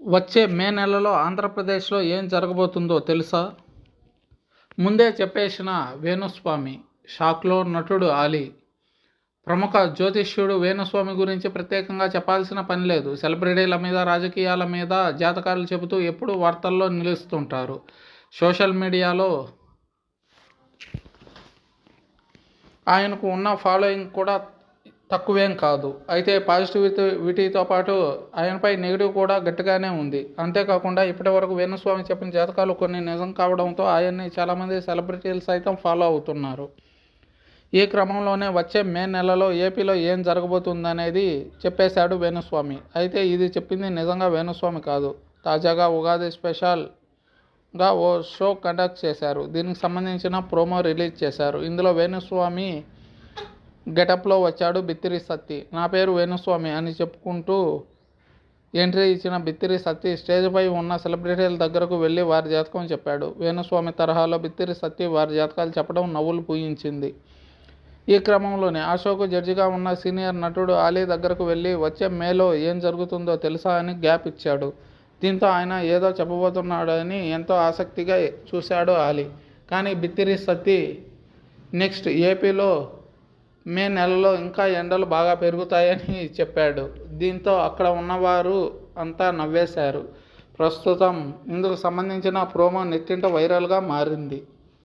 వచ్చే మే నెలలో ఆంధ్రప్రదేశ్లో ఏం జరగబోతుందో తెలుసా? ముందే చెప్పేసిన వేణుస్వామి షాక్లో నటుడు ఆలీ. ప్రముఖ జ్యోతిష్యుడు వేణుస్వామి గురించి ప్రత్యేకంగా చెప్పాల్సిన పని లేదు. సెలబ్రిటీల మీద, రాజకీయాల మీద జాతకాలు చెబుతూ ఎప్పుడూ వార్తల్లో నిలుస్తుంటారు. సోషల్ మీడియాలో ఆయనకు ఉన్న ఫాలోయింగ్ కూడా తక్కువేం కాదు. అయితే పాజిటివిటీతో పాటు ఆయనపై నెగిటివ్ కూడా గట్టిగానే ఉంది. అంతేకాకుండా ఇప్పటివరకు వేణుస్వామి చెప్పిన జాతకాలు కొన్ని నిజం కావడంతో ఆయన్ని చాలామంది సెలబ్రిటీలు సైతం ఫాలో అవుతున్నారు. ఈ క్రమంలోనే వచ్చే మే నెలలో ఏపీలో ఏం జరగబోతుందనేది చెప్పేశాడు వేణుస్వామి. అయితే ఇది చెప్పింది నిజంగా వేణుస్వామి కాదు. తాజాగా ఉగాది స్పెషల్గా ఓ షో కండక్ట్ చేశారు. దీనికి సంబంధించిన ప్రోమో రిలీజ్ చేశారు. ఇందులో వేణుస్వామి గెటప్లో వచ్చాడు బిత్తిరి సత్తి. నా పేరు వేణుస్వామి అని చెప్పుకుంటూ ఎంట్రీ ఇచ్చిన బిత్తిరి సత్తి స్టేజ్పై ఉన్న సెలబ్రిటీల దగ్గరకు వెళ్ళి వారి జాతకం చెప్పాడు. వేణుస్వామి తరహాలో బిత్తిరి సత్తి వారి జాతకాలు చెప్పడం నవ్వులు పూయించింది. ఈ క్రమంలోనే ఆ షోకు జడ్జిగా ఉన్న సీనియర్ నటుడు ఆలీ దగ్గరకు వెళ్ళి వచ్చే మేలో ఏం జరుగుతుందో తెలుసా అని గ్యాప్ ఇచ్చాడు. దీంతో ఆయన ఏదో చెప్పబోతున్నాడని ఎంతో ఆసక్తిగా చూశాడు ఆలీ. కానీ బిత్తిరి సత్తి నెక్స్ట్ ఏపీలో మే నెలలో ఇంకా ఎండలు బాగా పెరుగుతాయని చెప్పాడు. దీంతో అక్కడ ఉన్నవారు అంతా నవ్వేశారు. ప్రస్తుతం ఇందుకు సంబంధించిన ప్రోమో నెట్టింట వైరల్గా మారింది.